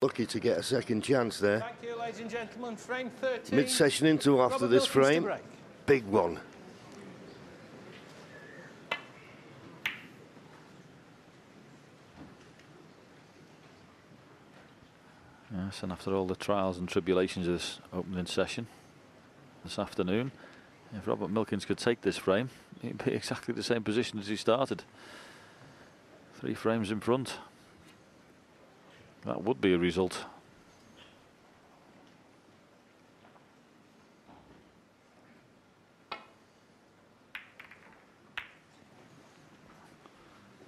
Lucky to get a second chance there. Thank you, ladies and gentlemen. Frame 13. Mid-session into after Robert this Milkins frame. to break. Big one. Yes, and after all the trials and tribulations of this opening session this afternoon, if Robert Milkins could take this frame, he'd be exactly the same position as he started. 3 frames in front. That would be a result.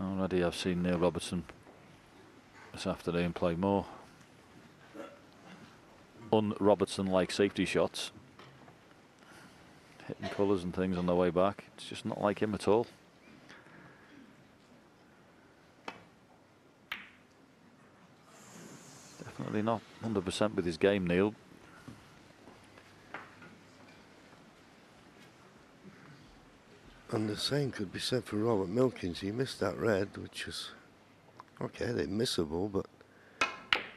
Already I've seen Neil Robertson this afternoon play more un-Robertson-like safety shots, hitting colours and things on the way back. It's just not like him at all. Definitely not 100% with his game, Neil. And the same could be said for Robert Milkins. He missed that red, which was, okay, they're missable, but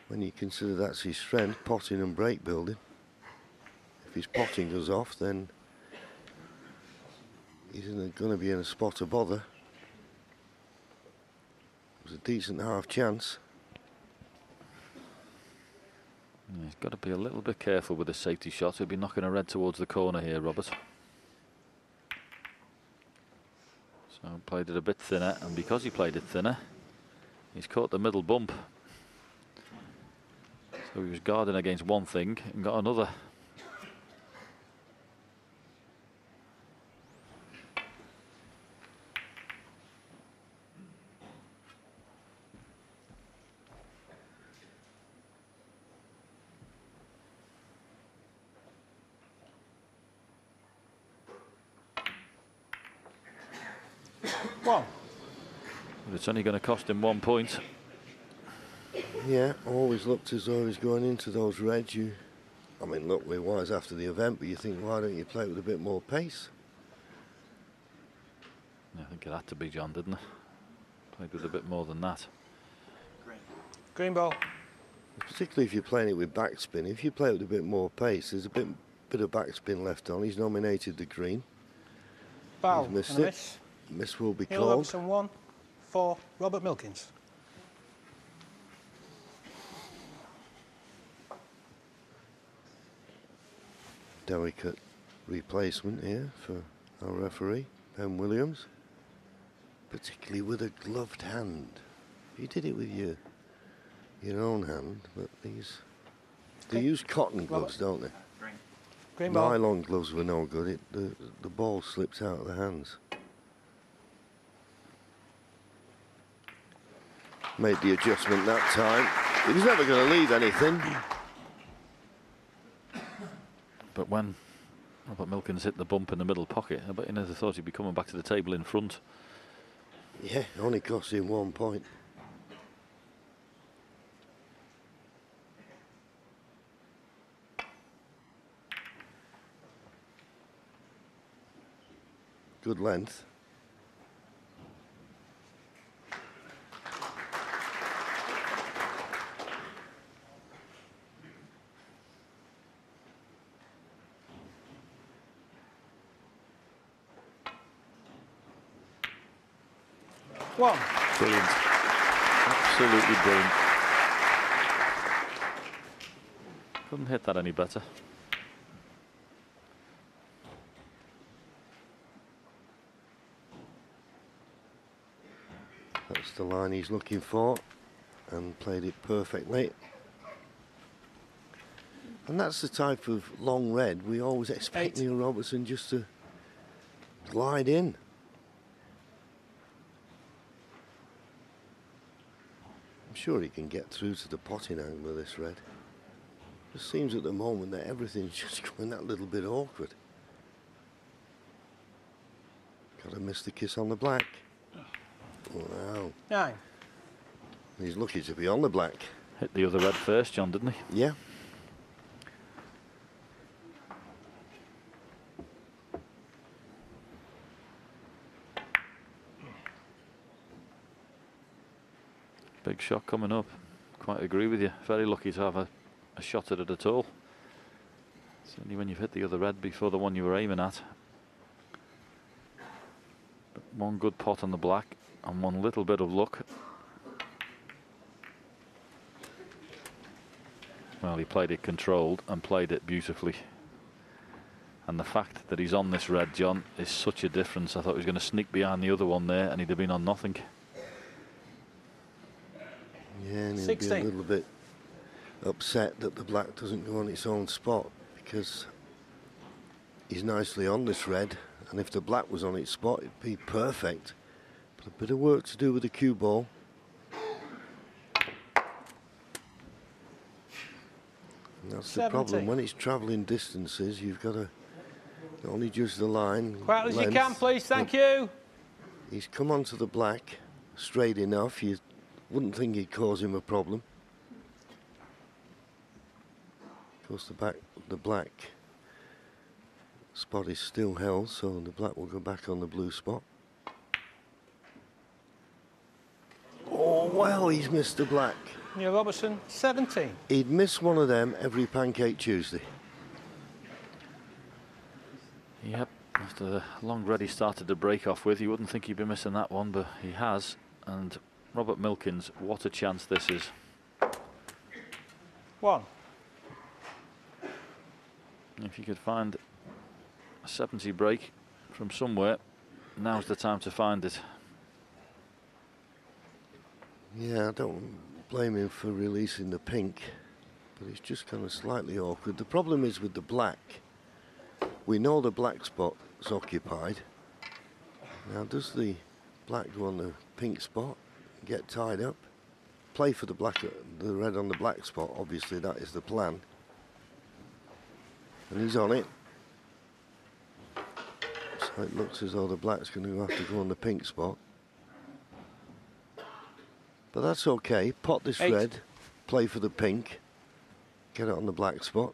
when you consider that's his strength, potting and break building, if his potting goes off, then he's going to be in a spot of bother. It was a decent half chance. Yeah, he's got to be a little bit careful with the safety shot. He'll be knocking a red towards the corner here, Robert. So played it a bit thinner, and because he played it thinner, he's caught the middle bump. So he was guarding against one thing and got another. One. But it's only going to cost him 1 point. Yeah, always looked as though he was going into those reds. I mean, look, we was after the event, but you think, why don't you play with a bit more pace? I think it had to be John, didn't it? Played with a bit more than that. Green ball. Particularly if you're playing it with backspin. If you play with a bit more pace, there's a bit of backspin left on. He's nominated the green. Foul. He's missed And a it. miss. Miss will be Neil called. Robertson 1 for Robert Milkins. Delicate replacement here for our referee, Ben Williams. Particularly with a gloved hand. You did it with your own hand, but they use cotton gloves, don't they? Green ball. Nylon gloves were no good. The ball slipped out of the hands. Made the adjustment that time. He was never going to leave anything. But when Robert Milkins hit the bump in the middle pocket, I bet he never thought he'd be coming back to the table in front. Yeah, only cost him 1 point. Good length. One. Brilliant. Absolutely brilliant. Couldn't hit that any better. That's the line he's looking for, and played it perfectly. And that's the type of long red we always expect Neil Robertson just to glide in. I'm sure he can get through to the potting angle of this red. It seems at the moment that everything's just going that little bit awkward. Gotta miss the kiss on the black. Wow. 9. He's lucky to be on the black. Hit the other red first, John, didn't he? Yeah. Big shot coming up. quite agree with you. Very lucky to have a shot at it at all. Certainly when you've hit the other red before the one you were aiming at. But one good pot on the black and one little bit of luck. Well, he played it controlled and played it beautifully. And the fact that he's on this red, John, is such a difference. I thought he was going to sneak behind the other one there and he'd have been on nothing. Yeah, and he'll be a little bit upset that the black doesn't go on its own spot, because he's nicely on this red, and if the black was on its spot it'd be perfect. But a bit of work to do with the cue ball. And that's 70. the problem. When it's travelling distances, you've got to only judge the line. Quiet as you can, please. Thank you. He's come onto the black straight enough. You wouldn't think he'd cause him a problem. Of course, the black spot is still held, so the black will go back on the blue spot. Oh, well, he's missed the black. Yeah, Robertson, 17. He'd miss one of them every Pancake Tuesday. Yep, after the long red he started to break off with, you wouldn't think he'd be missing that one, but he has. And Robert Milkins, what a chance this is. 1. If you could find a 70 break from somewhere, now's the time to find it. Yeah, I don't blame him for releasing the pink, but it's just kind of slightly awkward. The problem is with the black. We know the black spot is occupied. Now, does the black go on the pink spot, get tied up, play for the red on the black spot? Obviously, that is the plan. And he's on it. So it looks as though the black's going to have to go on the pink spot. But that's okay. Pot this 8. red, play for the pink, get it on the black spot.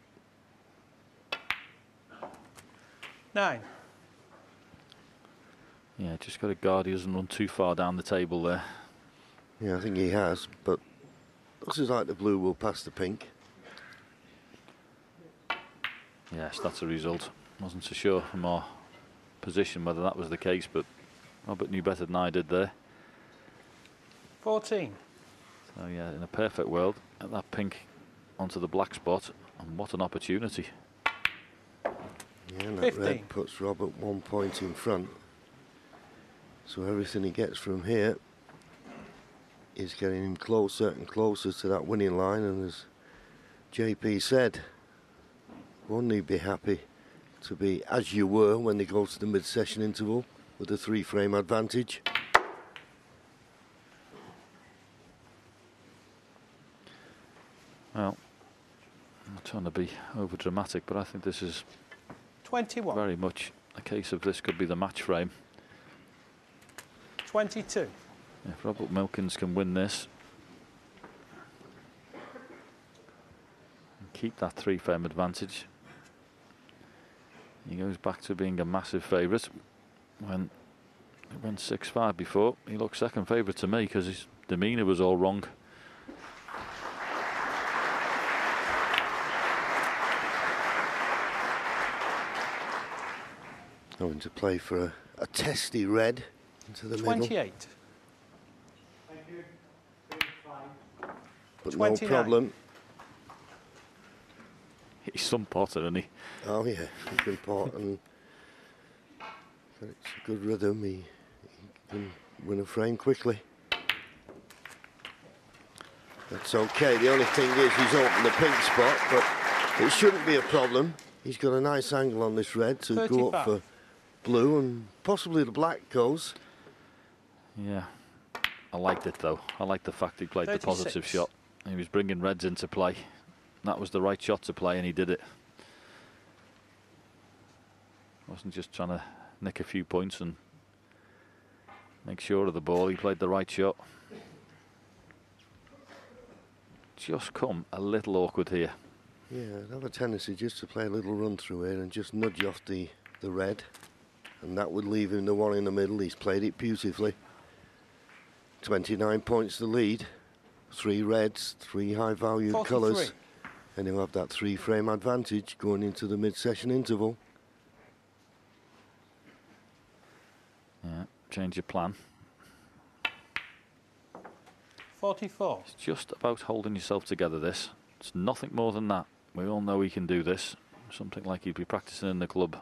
9. Yeah, just got to guard he doesn't run too far down the table there. Yeah, I think he has, but looks like the blue will pass the pink. Yes, that's a result. Wasn't so sure from our position whether that was the case, but Robert knew better than I did there. 14. So yeah, in a perfect world, get that pink onto the black spot, and what an opportunity. Yeah, and that 15. red puts Robert 1 point in front. So everything he gets from here is getting him closer and closer to that winning line, and as JP said, won't he be happy to be as you were when they go to the mid-session interval with a 3-frame advantage? Well, I'm not trying to be over dramatic, but I think this is 21. very much a case of this could be the match frame. 22. If Robert Milkins can win this and keep that 3-frame advantage, he goes back to being a massive favourite. When he went 6-5 before, he looked second favourite to me because his demeanour was all wrong. Going to play for a testy red into the 28. middle. But 29. no problem. He's some potter, isn't he? Oh yeah, he can pot, and it's a good rhythm. He can win a frame quickly. That's okay. The only thing is he's opened the pink spot, but it shouldn't be a problem. He's got a nice angle on this red to 35. go up for blue, and possibly the black goes. Yeah, I liked it though. I liked the fact he played 36. the positive shot. He was bringing reds into play. That was the right shot to play, and he did it. Wasn't just trying to nick a few points and make sure of the ball. He played the right shot. Just come a little awkward here. Yeah, I'd have a tendency just to play a little run through here and just nudge off the red, and that would leave him the one in the middle. He's played it beautifully. 29 points the lead. 3 reds, 3 high-valued 43. colours, and he'll have that 3-frame advantage going into the mid-session interval. Yeah, change your plan. 44. It's just about holding yourself together, this. It's nothing more than that. We all know he can do this. Something like he'd be practicing in the club.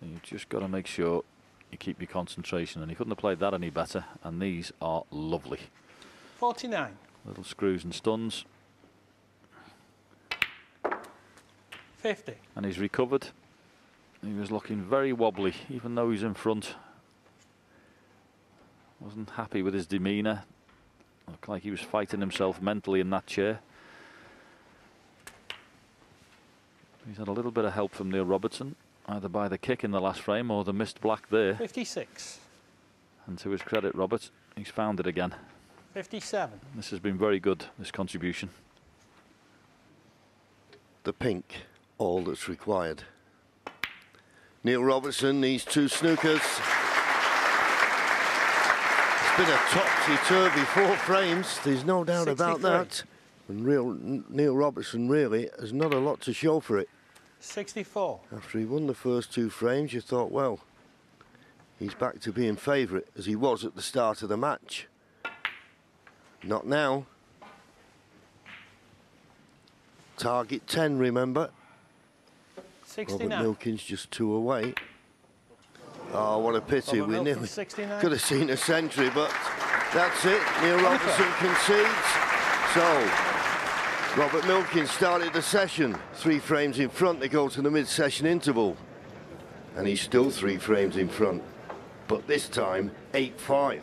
And you've just got to make sure you keep your concentration, and he couldn't have played that any better, and these are lovely. 49. Little screws and stuns. 50. And he's recovered. He was looking very wobbly, even though he's in front. Wasn't happy with his demeanour. Looked like he was fighting himself mentally in that chair. He's had a little bit of help from Neil Robertson, either by the kick in the last frame or the missed black there. 56. And to his credit, Robert, he's found it again. 57. This has been very good, this contribution. The pink, all that's required. Neil Robertson, these 2 snookers. It's been a topsy-turvy 4 frames, there's no doubt 63. about that. And Neil Robertson really has not a lot to show for it. 64. After he won the first 2 frames, you thought, well, he's back to being favourite, as he was at the start of the match. Not now. Target 10, remember. 69. Robert Milkins just 2 away. Oh, what a pity. Robert We Milkins, nearly 69. could have seen a century, but that's it. Neil Robertson concedes. So, Robert Milkins started the session 3 frames in front to go to the mid-session interval. And he's still 3 frames in front, but this time 8-5.